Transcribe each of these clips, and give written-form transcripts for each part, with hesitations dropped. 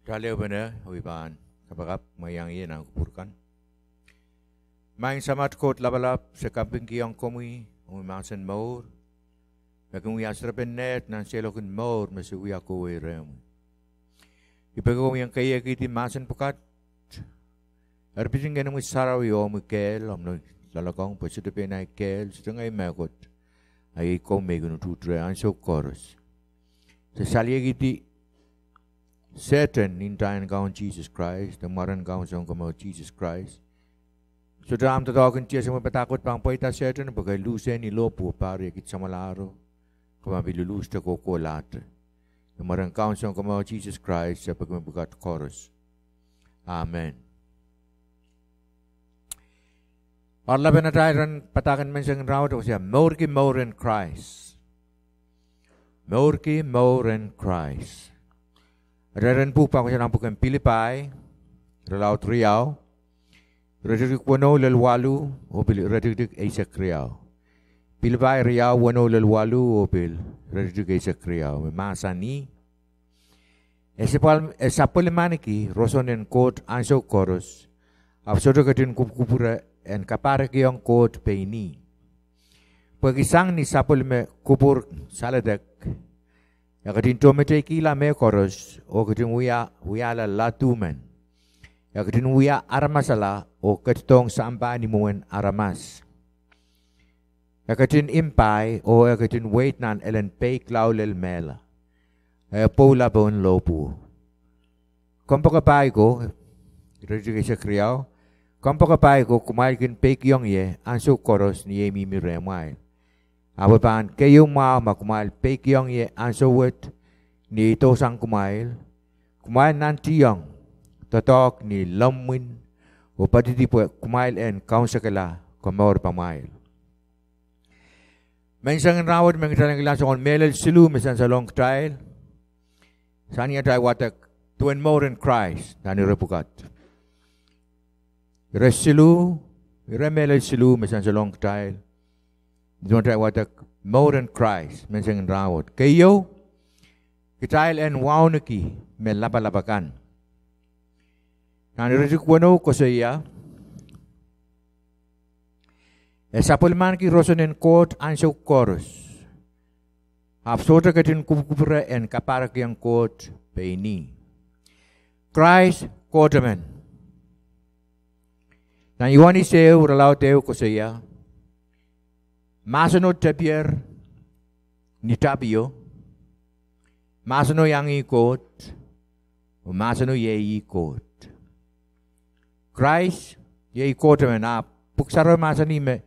Raleo benar, wiban. Kapagap mayang iyan ang kupurkan. Maing samat kot labalap sa kamping kiyang komui, umimasan Mour. Bagong yasra benet nan selokin Mour masuwi ako wirem. Ipagaw yang kaya kiti masan pukat. Arbisin ganang saraw yo kel, amno lalakong pasudo penay kel, sedang ay makot. Ay ikaw may gunututre ang so chorus. Sa salya kiti Satan nintayan kaon Jesus Christ, damaran kaon sa kamo Jesus Christ. So dalam tatawagan tiya sa mapatakot pang paita Satan, bagay lusen ni lopo pare kit sa malaro, kamabilulus ta ko kolat. Damaran kaon sa kamo Jesus Christ sa pagmabukat chorus. Amen. Parlaban na tayo rin patakan man siyang rawad ako siya, Mourki, Mour and Krais. Mourki, Mour and Krais. Reren po pa ko siya ng pukang Phillip, Relaut Riau, Redidik wano lalwalu, o bil Redidik Aisak Riau. Phillip Riau wano lalwalu, o bil Redidik Aisak Riau. Masa ni, esapol maniki, rosonen kot anso koros, absodo katin kupura en kaparak yung kot peini. Pagisang ni sapol me kupur saladak, Yakatin tomete kila me koros o katin uya la latumen. Yakatin uya aramasala o katitong samba ni muen aramas. Yakatin impay o yakatin wait nan elen pay klaulel mela. Paula bon lopu. Kompo kapay ko, rejigay sa kriyaw. Kompo kapay ko kumail kin pay kiyong ye anso koros ni yemi mi remay. Abapan kayong makumail pekyong ye ansawet ni ito sang kumail nantiyong totok ni lamwin o patitipo kumail en kaunsakala kumawar pamail. Mensang rawad mengitalang ilan sa kon melel silu mesan sa long trial sanya tayo watak tuen Mour and Krais tani repukat. Ire silu, ire melel silu mesan sa long trial Don't try what the Mour and Krais mensang rawat. Kayo kitail en waunaki me lapalabakan. Nanirisik wano ko sa iya. Sapulman ki rosonen kot ansyo koros. Apsota katin kupupura en kaparak yang kot peini. Krais kotamen. Nan iwani sew ralaw teo ko sa iya. Masano tapier ni tapio, masano yang ikot, o masano ye ikot. Krais ye ikot men ap puksaro masani me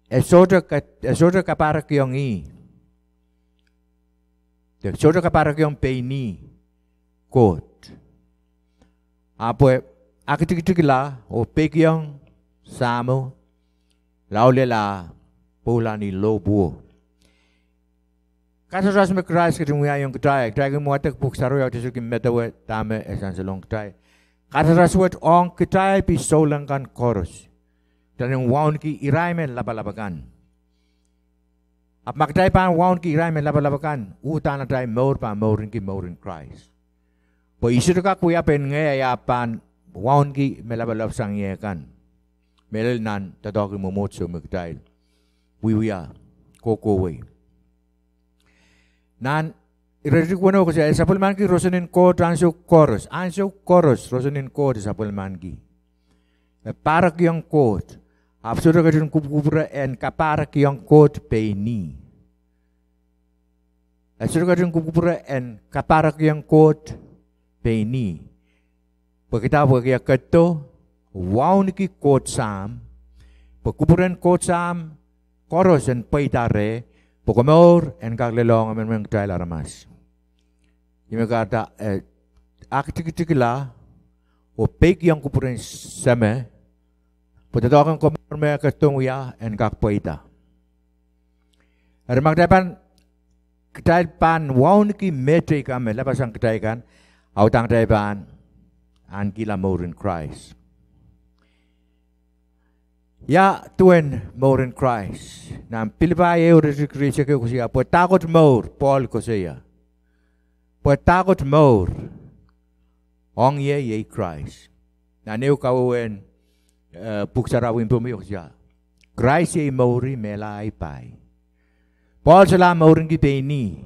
esoda kaparak yung esoda kaparak yung peini kot. Apo akitikikila o pekyong samo laulela Pula ni lobo. Kasas me Krais kitung yung kitay. Kitay mo atak puksaro yaw tisu kim metawe tame esan salong kitay. Kasas wet ong kitay pi solangan koros. Dan yung waun ki iraimen labalabakan. Ap makitay pa waun ki iraimen labalabakan. Utan na tayo Mour pa Mourin ki Mour and Krais. Po isito ka kuya pen ngayapan waun ki melabalab sang yekan. Melel nan tatoki mo motso me kitay. Wiya, kokoway. Nan, ireritik wano ko siya, sapulman ki rosonin ko ansyo koros. Ansyo koros, rosonin ko sapulman ki. Parak yung kot. Apsura ka din kupupura en kaparak yung kot peini. Apsura ka din kupupura en kaparak yung kot peini. Pagkitawa kaya kato, wow niki kot sam. Pagkupuran kot sam, Koros en paitare, pokomour en kaglelong amen meng trail aramas. Yung kata akitikikila o pek yang kupurin seme, potatokan komor me katong uya en kakpaita. Armag dapan kitail pan waun ki metre kame lapas ang kitail kan, autang dapan an kila Mour and Krais. Ya tuen Mour and Krais. Nam Phillip resikrisya ko siya. Takot Mour, Paul ko siya. Takot Mour. Ong ye Krais. Na neu kawen puksarawi pumiyok siya. Krais ye Mouri mela ay pai. Paul sala Mourin gi peini.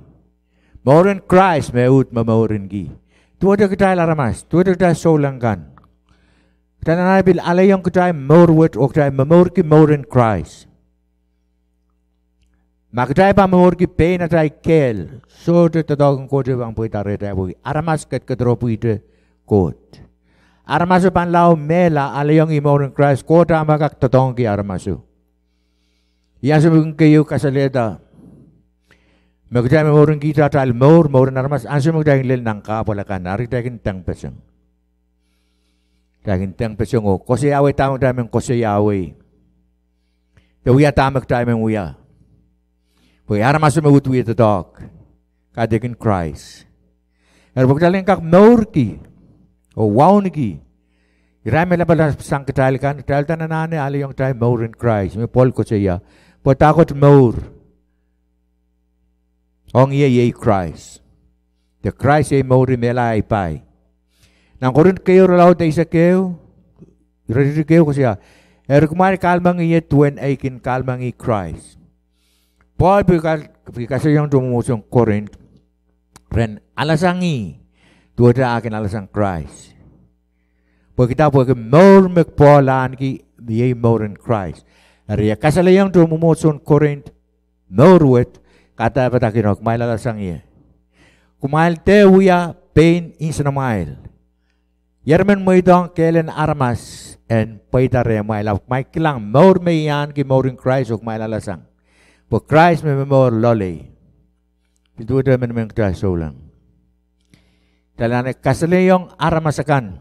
Mourin Krais meut Mourin gi. Tuwa kita laramas, tuwa kita solangan. Kita nabil alayong kita Mourwet o kita Mourki Mourin Krais. Makatay pa Mourki pein atay kel. So tatadogang ko bang puita reta bui. Aramas ket ketropu ite kot. Aramasu panlaw mela alayong Mourin Krais kota makak tatong ki aramasu. Yang sebelum kayu kasaleda. Magkaya Mourin kita tal Mourin aramas ansu magdaging lil nangka palakan ari daging tang peseng. Daging tang peseng o kose yawe tamang daming kose yawe. Uya tamak daming uya. Pag aramasu magutu ito dog. Kadaging Krais. Pero pagdaling kak Mourki o wawniki. Irame na pala sang katal kan. Katal tananane alayong tayo Mourin Krais. May Paul ko siya. Patakot Mour. Ong ye Krais. The Krais ye Mouri mela ay pay. Nang kurun kayo ralaw tayo sa kayo. Irari kayo ko siya. Kumari kalmang iye tuen aikin kalmang i Krais. Paul kasi yung tumusong Corinth. Ren alasangi. Tuwada akin alasang Krais. Pag kita po Mour magpolan ki ye Mourin Krais. Ariya kasalayang tumumusong Corinth. Mourwet. Kata patakinok, may lalasang iya. Kumail te uya pain insanamail. Yermen mo itong kailan aramas and paitare may law. May kilang Mour may yan ki Mourin Krais o may lalasang. Po Krais may Mour loli. Ito ito may kita solang. Talane kasalayong aramasakan.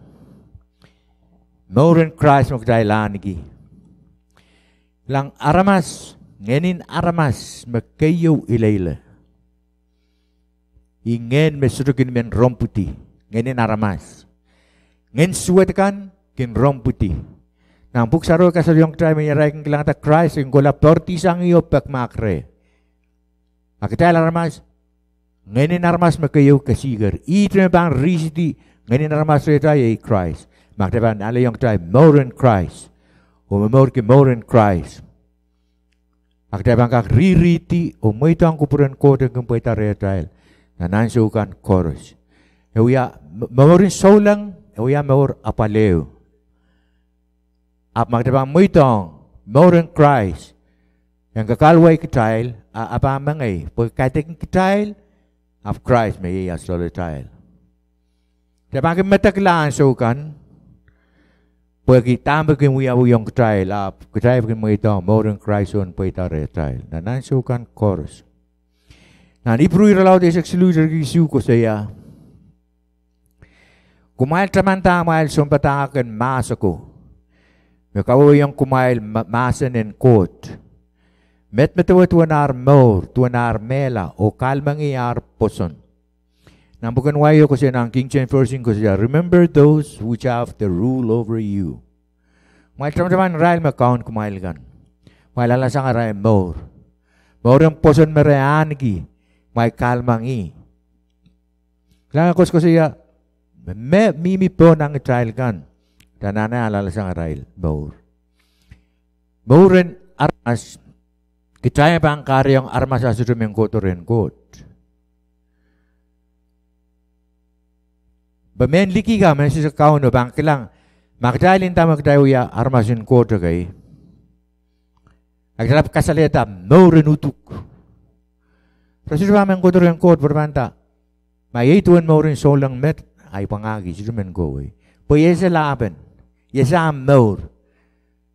Mourin Krais mo kita ilanigi. Lang aramas. Ngenin aramas makayo ilayla. Ingen mesurugin men romputi. Ngenin aramas. Ngen suwetkan kin romputi. Nang buksaro kasalyong tayo may yarayang kilang ta Krais. Yung gula portisang iyo pakmakre. Makitay aramas. Ngenin aramas makayo kasigar. Ito na bang risiti. Ngenin aramas tayo ay Krais. Makitay bang alayong tayo Mourin Krais. O Mourki Mourin Krais. Akda bangkak ririti o moito ang kupuran ko dengan poita retail na nansukan chorus. Euya Mourin solang, euya Mour apaleo. Ap magda bang moito Mourin Krais yang kakalway kitail apa mangay po kaiting kitail ap Krais may solitail. Dabang mataklaan sukan pagi tambah yung kitail ap kitail mo ito Mourin Krais on poita retail na nansukan chorus. Na ipruir law de sekseluder gisu ko saya. Kumail tamanta mail sumpatakan masako. Makawo yung kumail masan en coat. Met tuanar Mour, tuanar mela o kalmang iar poson. Nang bukan wayo ko siya ng King James Version ko siya, remember those which have the rule over you. May teman-teman rail account kumail kan. May lalasang aray Mour. Mour yung poson merean ki. May kalmang i. Kailangan ko siya, mimi po ng trial kan. Tanana lalasang aray Mour. Mourin armas. Kitaya pa ang karyong armas sa suduming kotorin kot. Bamen liki ka man sa kauno bang kilang magdalin ta magdayo ya armasin ko to kay agdalap kasaleta Mourin utuk kasi ba man ko to ren ko berbanta may ituan Mourin solang met ay pangagi si men go eh po yesa laban yesa Mour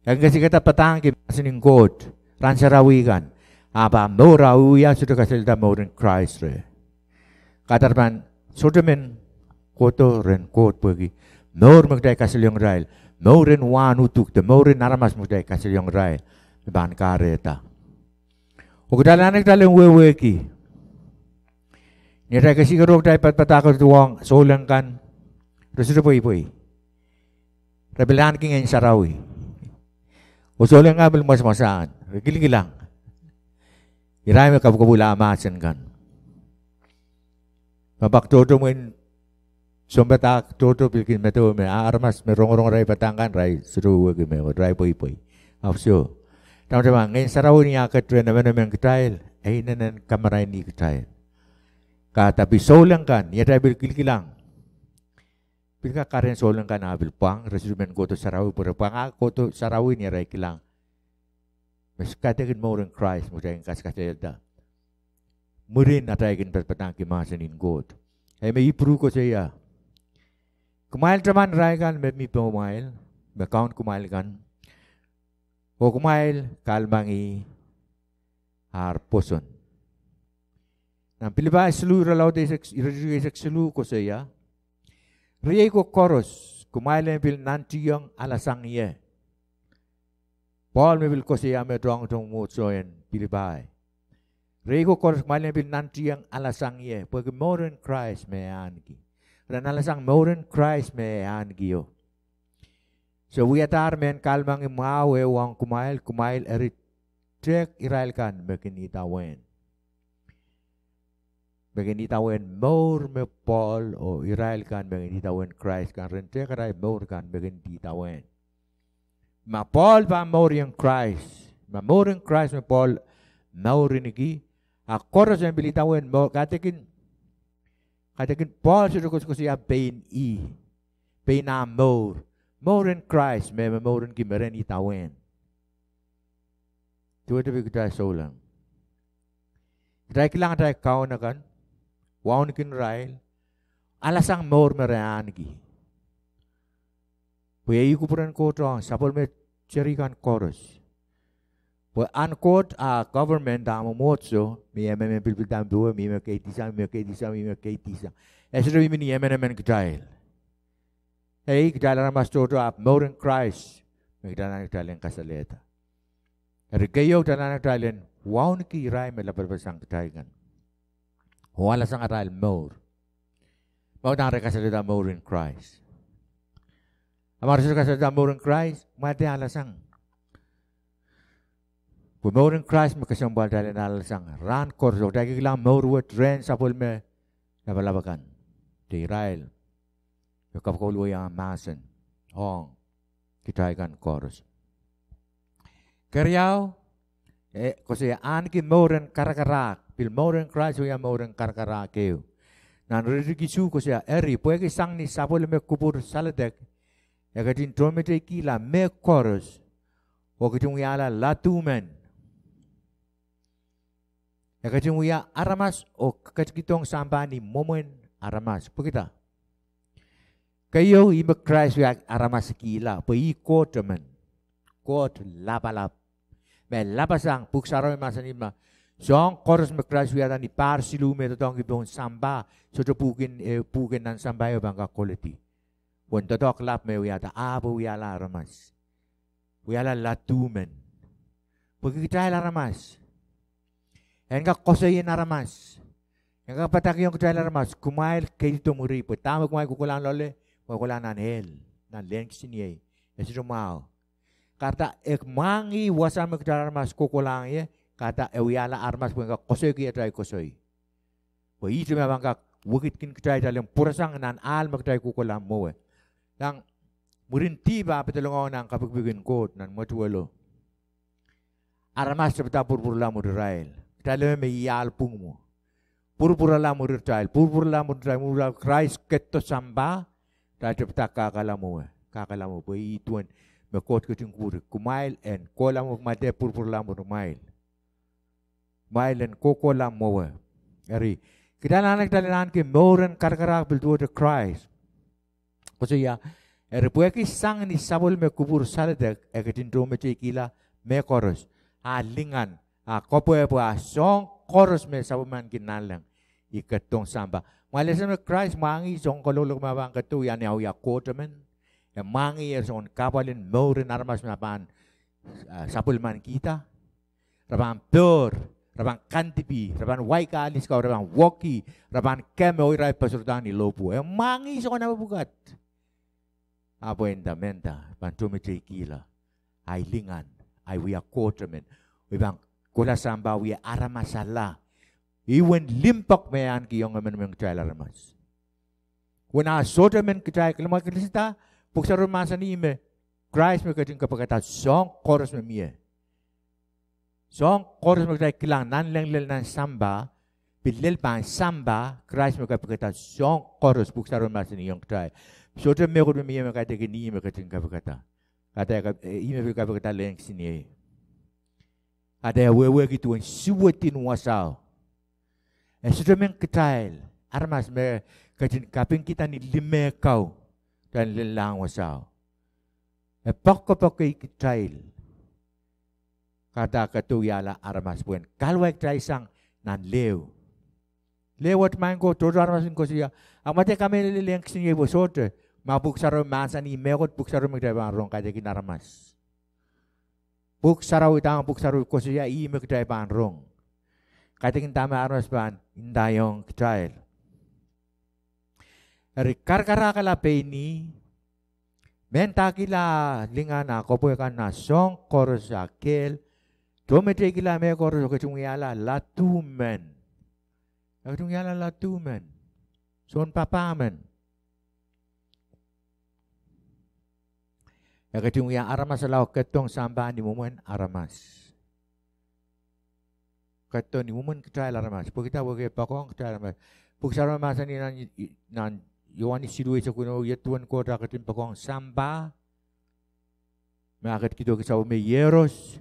ang kasi kata patang ki sining kot ransarawigan apa Mour auya sudah kasaleta Mourin Krais re katarban sudamen koto ren kot pergi. Mour magday kasalyong rail. Mourin wan utuk. The Mourin aramas magday kasalyong rail. Ban kareta. O kadalanan dalang weweki. Nira kasi karog tayo patpatakot tuwang solang kan. Rasul poy. Rebelahan king en sarawi. O solang nga mas-masaan. Giling-gilang. Iray may kabukabula amasan kan. Mabaktoto mo Sombatak toto pilkin meto me armas me rong rai patangan rai seru ke me rai poi. Afsyo. Teman-teman, ngayon saraw niya katren naman naman ketail. Ay nanan kamaray ni ketail. Katapi solang kan, ya tayo bilkilang. Pilka karen solang kan abil pang residumen koto saraw pura pang koto saraw ni rai kilang. Mas katakin Mour and Krais mo tayong kaskasayada. Murin na tayo kinpatpatang kimasanin god. Ay may ipru ko siya. Kumail traman rai kan may pumail. May count kumail kan. O kumail kalmangi harposon. Nang piliba selu ralaw de irak selu ko saya. Riyay ko koros kumail ang pil nantiyang alasang iye. Paul me bil ko saya me drong tong mo soyen piliba. Riyay ko koros kumail ang pil nantiyang alasang iye. Pag Mour and Krais me angi. Ran alasang Mour and Krais me angi yo. So we atar men kalmang imawe wang kumail erit trek Israel kan bekinitawen Mour me Paul o Israel kan bekinitawen Krais kan rentek rai Mour kan bekinitawen ma Paul pa Mour yang Krais ma Mour yang Krais me Paul Mour niki akoros yang bilitawen Mour katakin Paul sudah kusiya pain na Mour and Krais me Mour and kimeren itawen. Tuwa tabi kita solang. Rai kilang tayo kau na kan. Waun kin rai. Alasang Mour merean ki. Puya iku puran kotong. Sapol me cerikan koros. Puya ankot a government damo motso. Mi yemen pilpil dam dua. Mi me keitisa. Esro mi yemen kitail. Hey, kita dalam mastoto ap Mour and Krais. Kita dalam Italian kasaleta. Hari kayo dalam Italian. Waun ki rai me lapar pasang kitaigan. Wala sang aral Mour. Mau tang kasaleta Mour and Krais. Amar sa kasaleta Mour and Krais. Mati alasang. Pu Mour and Krais makasambal dalan alasang. Ran korso. Dagi kilang Mour wat ren sapul me napalabakan. Di Israel. Kapakauluwa yang masan. Kita ikan koros. Keryaw. Kasi anki Mour and karakarak. Pil Mour and Krais yang Mour and karakarak keo. Nan rigisu kasi eri. Pwede sang ni sapol me kubur saladek. Katin tromete kila me koros. Katin wiyala latumen. Katin wiya aramas. O kakitong sambani momen aramas. Pagkita. Kayo imak Krais yak aramas kila, pei kot teman, kot lapalap, me lapasang puksaro masan ima, song koros mak Krais yak ni par silu me totong kibong samba, soto pukin nan samba yo bangka quality, wan totok lap me yak abu yala aramas, yala latumen, pagi kita aramas, enga kosayin aramas, enga patak yung kita aramas, kumail kayo tumuri, tama kumail kukulan lole. Wala nan hel, nan len kisiniye, esi rumao. Kata mangi wasa magdala armas kukulang ye, kata ewiala armas punya kosoy kiya try kosoy. Po itu memang kak wukit kin kita dalam purasang nan al magdala kukulang mo. Yang murin tiba petulungan ng kapagbigin ko nan matuwalo. Armas seperti purpurla mo Israel. Dalam may iyal pung mo. Purpurla mo Israel, purpurla mo Israel, mula Krais keto samba. Tadi peta kakalamu po ituan mekot kucing kuri kumail en kolamu mate purpurlamu mail en kokolamu eri kita nanak dalinan ke Mour and karkarak bildu de Krais kasi ya eri pueki sang ni sabol me kubur saladek eketin drome kila me koros lingan kopo po song koros me sabuman kinalang ikatong samba. Malesa me Krais mangi song kololok mabang katu yan yaw yakotamen. Mangi son kapalin Mour and armas mapan sapulman kita. Rabang pur, rabang kantipi, rabang waika alis kau, rabang woki, rabang keme oirai pasurdan ni lopu. Mangi son na bukat. Apo endamenta pantumite kila. Ay lingan, ay yakotamen. Ibang kula samba wi aramasala. Iwan limpak mayan ki yung aman mong child aramas. Wana soda men kita kelama kita buksaron masa ni me Krais me kating kapagata song chorus me mie. Song chorus me kita kilang nan leng nan samba bilil bang samba Krais me kapagata song chorus buksaron masa ni yang kita. Soda me ko me mie me kata gini me kating kapagata. Kata me kapagata leng sini. Ada wewe gitu yang suatin wasau. Soda men kita armas me kating kaping kita ni lima kau dan lelang wasau. Pokok-pokok iktrail. Kata katuyala armas pun. Kalau iktrail sang nan lew. Lewat main ko todo armas ko siya. Amate kami leleng sini bosote. Mabuk saro masa ni megot buk saro megdai barong kata kin armas. Buk saro itang buk saro ko siya I megdai barong. Kata kin tama armas ban indayong iktrail. Rikar karakala pe ini. Menta kila lingana kopo kan na song chorus akel tomete kila me chorus ketungala latumen ketungala latumen son papamen ya ketungya aramas law ketong samba ni momen aramas ketong ni momen kita aramas po kita boge pakong kita aramas puksara masa ni nan Yohani sidui sakuno yetuan ko rakatin pakong samba. Makat kito kisaw me yeros.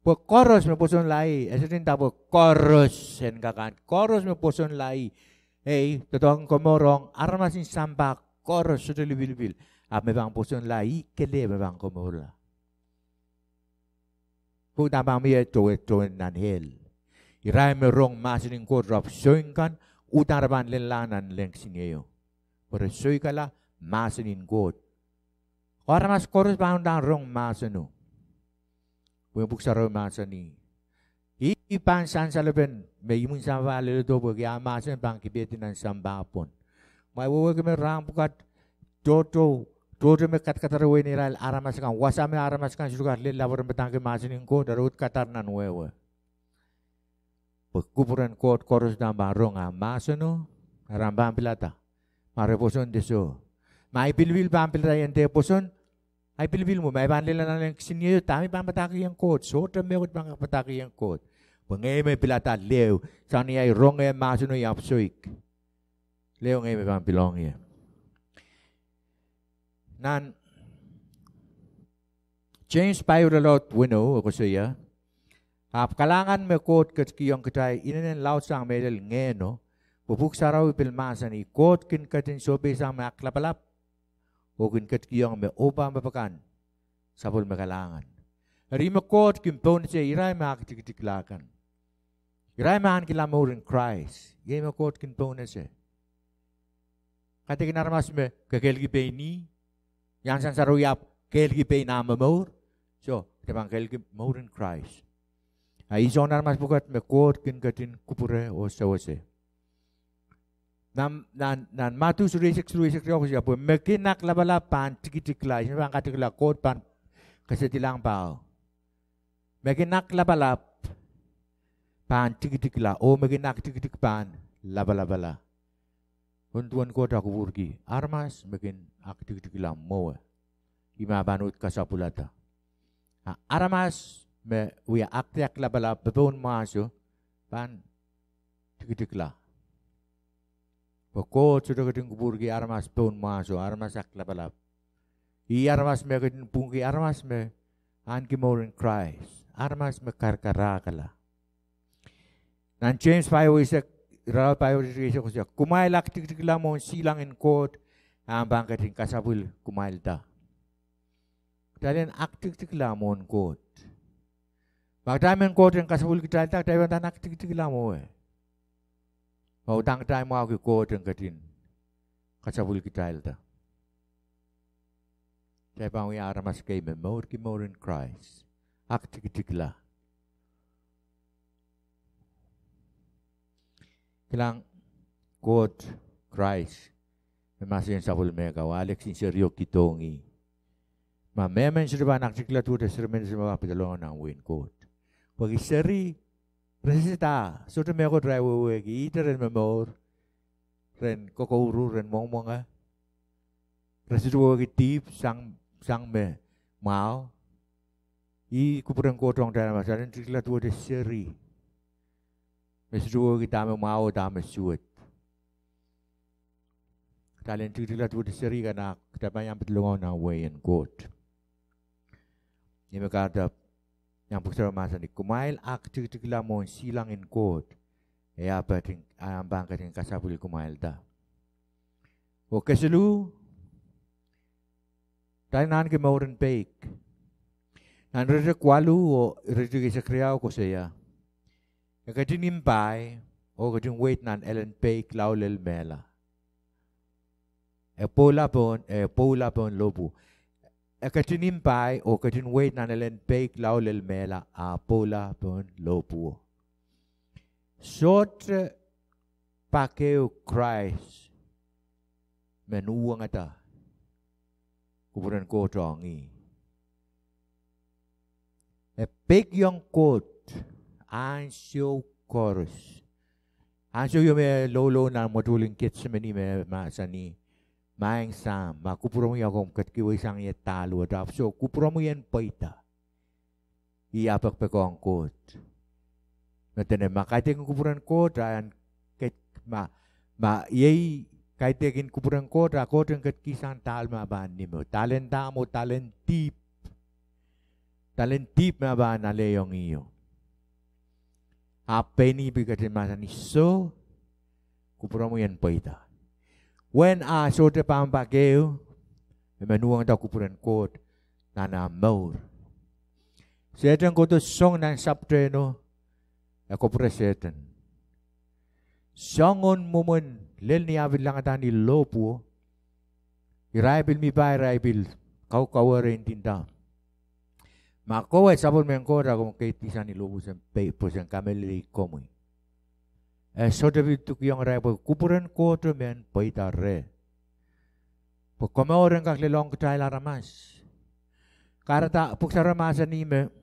Po koros me poson lai. Esetin tabo koros sen kakan. Koros me poson lai. Hey, totong komorong armasin samba koros sudah libil. Me bang poson lai kele me bang komora. Po tabang me to nan hel. Irai me rong masin ko drop soingkan utaraban lelanan leng singeyo. Persoy kala masanin god. Orang mas koros bandang rong masanu. Bumbuk saro masani. Ipan san saleben me imun samba le do bo ya masan bang kibetin nan samba pon. Mai wo ke me rang bukat toto me kat katar we ni ral aramas kan wasa me aramas kan suka le labor betang ke masanin god darut katar nan wewe. Kuburan kot koros dan barong masanu rambam pilata. Mare poson deso. Mai pilbil pampil rayan te poson. Ai pilbil mo mai banle lan lang sinyo tami pampataki yang kot. So temekot pampataki yang kot. Pengay may pilata lew. Sani ay rong ay masuno yap soik. Lew ngay may pampilong ya. Nan James Payrolot wino ako siya. Kalangan me kot kiyong kitay inanen laut sang medal ngeno. Pupuk saraw pilmasan ni kot kin katin sobe sang maklapalap o kin kat kiyong me opa mapakan sapol makalangan. Rima kot kin pon siya iray makitiklakan. Iray mahan kila Mour in Krais. Iray ma kot kin pon siya. Kati kinarmas me kakelgi pe ni yang sang saraw yap kelgi pe nama Mour. So, tebang kelgi Mour in Krais. Ay iso narmas bukat me kot kin katin kupure o sawase. Nan matu surisik rok siya po mekinak labala pan tikitikla siya bang katikla kot pan kasi tilang pao mekinak labala pan tikitikla o mekinak tikitik pan labala untuan kot aku Mourki armas mekin ak tikitikla mo ima banut kasapulata armas me uya aktiak labala bebon maso pan tikitikla Pokok sudah keting Mourki armas pun masuk armas aklapalap. I armas me keting pungki armas me anki Mour in Krais armas me karkarakala. Nan James Payo isek ral Payo isek ko siya kumail aktik mon silang in court ambang keting kasabul kumail ta. Dalian aktik mon court. Magdamen court yang kasabul kita ta tayo tan aktik mo. Mau tang tay mau ke ko teng katin kasabul kita elta. Tay pang wi aramas kay me Mour in Krais. Aktikla. Kilang kot Krais. Memasin sabul mega Alex in serio kitongi. Ma memen sirba naktikla tu de sirmen sirba pedalon ang win kot. Pagi seri resita, sudah meko drive wegi, iteran memor, ren kokouru ren mong ah. Residu ke deep sang me mau. I kupuran kotong dalam masa dan cikla tua de seri. Residu kita me mau dame suat. Kalian cikla tua de seri karena kita banyak berlongon away and good. Ini kata yang pusat masa ni kumail ak cikla mon silang in good. Ya apa ting ambang kating kasabul kumail ta. Oke selu. Tainan ke mauren peik. Nan rede kwalu o rede ke sekriau ko saya. Ya kating nimpai o kating wait nan elen peik laulel mela. Pola pon lobu. E kating nimpai o kating wait nan elen peik laulel mela a pola pon lobu. Sot pakeu Krais menuang ata kuburan kotongi pek yang kot ansyo chorus ansyo yo me lolo na moduling kit semeni me masani maeng sam ma kupurom ya kom kat kiwi sang ye talu dap so kupurom yen paita iya pak pekong kot natene makating kuburan kota an ket ma yei kaitekin kuburan kota yang ket kisang tal ma ban ni mo talenta mo talent deep ma ban na leyong iyo apa ni bigatin masa ni so kuburan mo yan paita when so te pampakeu menuang ta kuburan kot nana Mour sedang koto song nan subtreno ako preseten. Songon momon lel ni avid lang ata ni lopo. Iraibil mi ba iraibil kau rin tinta. Mako sabon mengkora kung kay tisan ni lopo sen po sen kameli komoy. So David tuk yung raibo kupuran ko to men paita re. Po komoren kak lelong ketay laramas. Karata puksaramasan ni me.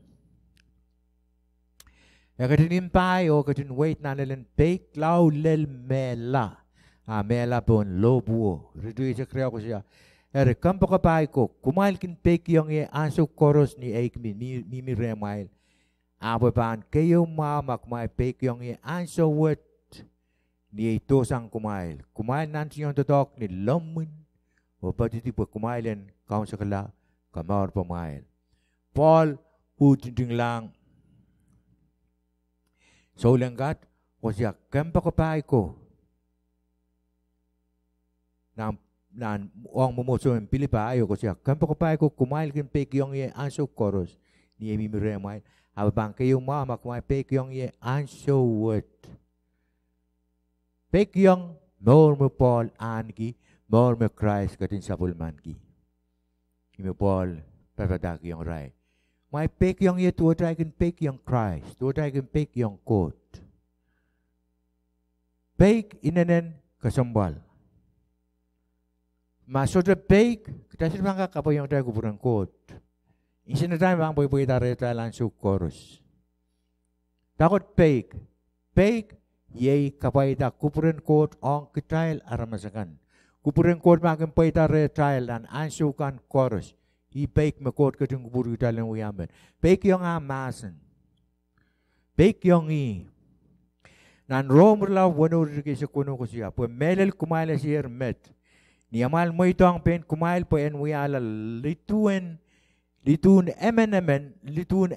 Ya kadin impai o kadin wait na lelen peik lau lel mela. Mela pon lobo. Ridu isa kriya ko siya. Ere kampo kapay ko. Kumail kin peik yung ansok koros ni Eikmi ni mi remail. Abo pan kayo mama kumail peik yung ansok wet ni ito sang kumail. Kumail nanti yung totok ni lamun. O pati tipo kumailen kaun sa kala kamar pamail. Paul utinting lang. So langgat o siya kampa kapay ko nan ang mumuso ng Phillip ayo ko siya kampa kapay ko kumail kin pek yung ansok koros ni emi miremay abang kayo mama kumail pek yung ansok word pek yung Mour mo Paul angi Mour mo Krais katin sapulman ki imi Paul papadak yung ray may pek yung tuwa tayo kin pek yung Krais. Tuwa tayo kin pek yung kot. Pek inanen kasambal. Masuk ke pek, kita sih bangga kapal yang tayo kuburan kot. Isin na tayo bang boy tayo tayo langsung chorus. Takot pek. Pek, yay kapal tayo kuburan kot ang kitail aramasakan. Kuburan kot makin pay tayo tayo lan ansukan chorus. I peik me kot kating kuburu talang uyaman. Peik yung amasan. Peik yung nan romrla wano rike sa kuno ko siya. Po melel kumaila siya met. Ni amal mo ito ang pen kumail po en uyala litun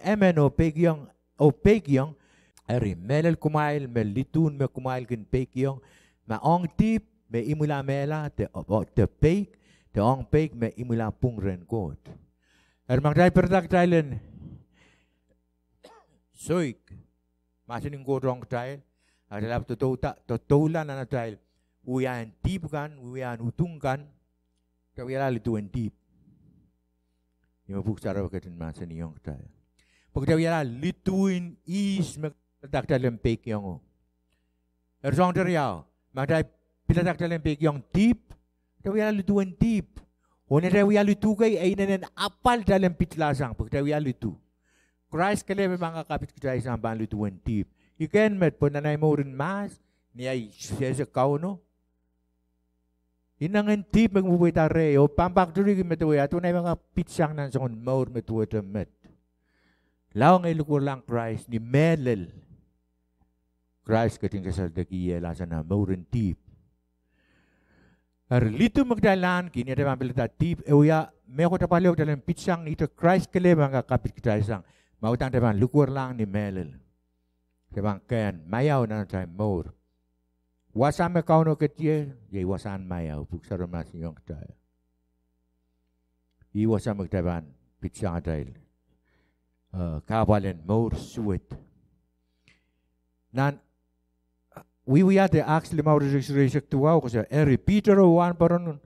emen o peik yung eri melel kumail me litun me kumail kin peik yung maong tip me imula mela te peik te ong peik me imula pungren kot. Magdai perdak tailen. Soik. Masin ng kodong tail. Adalah totolan na tail. Uyan tip kan, uyan utung kan. Kawila lituan tip. Yung buksara katin masin yung tail. Pagkawila lituin is magdak tailen peik yung. Ersong teriau. Magdai piladak tailen peik yung tip. Kawila lituan tip. Hone tawiya litu kay ay nanen apal dalam pitlasang pagtawiya litu. Krais kale mga kapit kita isang ban lituan tip. Iken met po nanay mo rin mas ni ay siya sa kauno. Inangan tip magmubuhay tare. O pampakduri kimetuwe. Ato na mga pitsang nan sa kong Mour metuwe temet. Lao ngay lukur lang Krais ni Melel. Krais kating kasal dakiye lasa na Mouren tip. Lito magdalan kini ada mambil tip. Ewa may ako tapaliw dalam pitsang nito Krais kele mga kapit kita isang. Mautang daban lukur lang ni Melel. Daban ken mayaw na tayo Mour. Wasan me kauno ketiye, ye wasan mayaw buksar masin yung tayo. I wasan magdaban pitsang tayo. Kabalen Mour suwit. Nan we had actually Mour research tuwa ko sa Peter one paron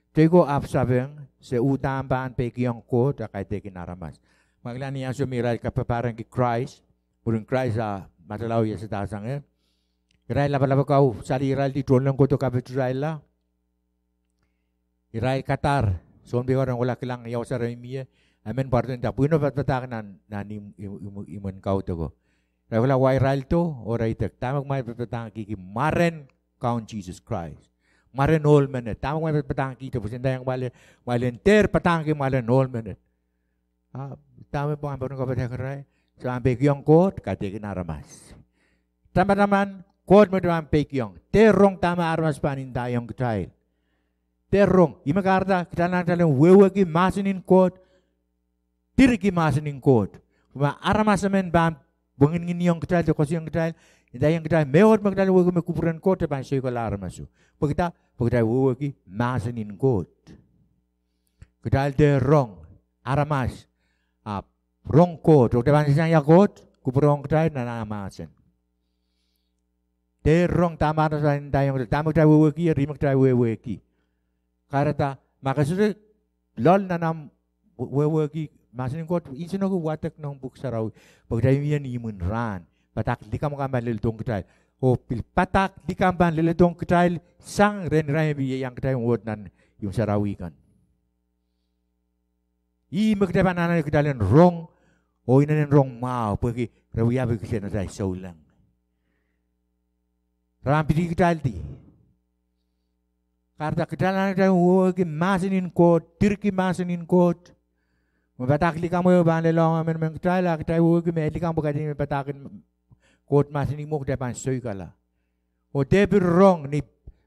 tego absabeng se utamban pekiyong ko ta kay tekin aramas. Maglani ang sumiral kapaparang ki Krais, purun Krais matalaw ya sa tasang Israel laba kau sari Israel di tolong ko to kapit Israel la. Israel Qatar son bi orang wala kilang yaw sa remiye. Amen parten ta puno patpatak nan imun kau to ko. Wala wa Israel to oray tek tamag may patpatak ki maren count Jesus Christ. Maren all minute. Tamag may patpatak ki to pusinda yang walenter patang ki maren all minute. Tamag po ang parang kapatid Israel. Sampai kiyong kot katekin aramas. Tama naman Kod mo naman pekyong. Terong tama armas panindayong kitail. Terong. Imakarta kita nantalang wewagi masinin kod. Tiriki masinin kod. Kuma armas amen bam bungin niyong kitail to kasi yung kitail. Indayong kitail. Mewad magdala wewagi mekupuran kod. Tapan siya ko armas. Pagkita wewagi masinin kod. Kitail terong. Armas. Rong kod. Tapan siya kod. Kupurong kitail na namasin. Terong tama na sa tayong tamag tayo weweki, rimak tayo weweki. Karata, makasulit, lol na nam weweki, masin ko, insin ako watak ng buksaraw, pag tayo yan imun ran, patak di ka mga malilitong kitay, o patak di ka malilitong kitay, sang ren biyayang kitay word nan yung sarawikan. Magtayo pa nanan kitay rong, o inanin rong mao, pagi rawiyabi kasi na tayo so lang. Rampi kita alti. Karena kita nak tahu woi masinin kot, tirki masinin kot. Membatakli kamu bang lelong amen mengkitala kita woi meli kamu kadi membatakin kot masinin mo kita pansoi kala. O debir wrong ni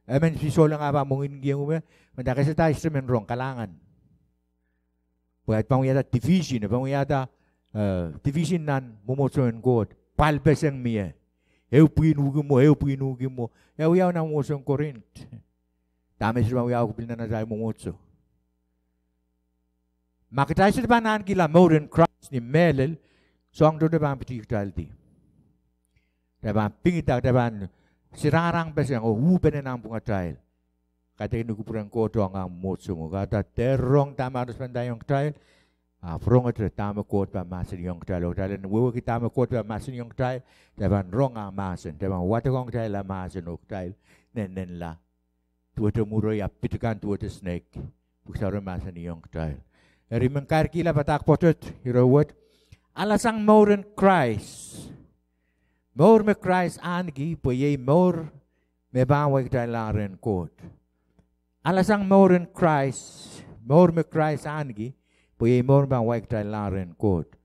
amen si solang apa mungkin giang ume mendakai seta instrumen wrong kalangan. Buat panguyada division nan mumotsoen kot palbeseng mie. Eu pinugi mo. Yaw na mo sa Korint. Dami sila yaw ko na tayo mumutso. Makita sa banan kila Mourren Krais ni Melel, so ang doon na pitik taldi. Diba, pingita, diba, sirarang besang, o uben na ng pungatay. Kata kinukupuran ko ito ang mutso mo. Kata terong tama rin tayong tayo. Frong ito tama ko pa masin yung tayo. Tayo wewe kita tama ko pa masin yung tayo. Taban rong ang masin. Taban wata kong tayo la masin o tayo. Nen la. Tuwa muroy apitikan tuwa snake. Buksaro masin yung tayo. Rimang karkila patak potot. Hirawat. Alasang Mourren Krais. Mour me Krais angi. Poye Mour me bawag tayo laren kot. Alasang Mourren Krais. Mour me Krais angi. Puye Mour bang waik tayo laren kot.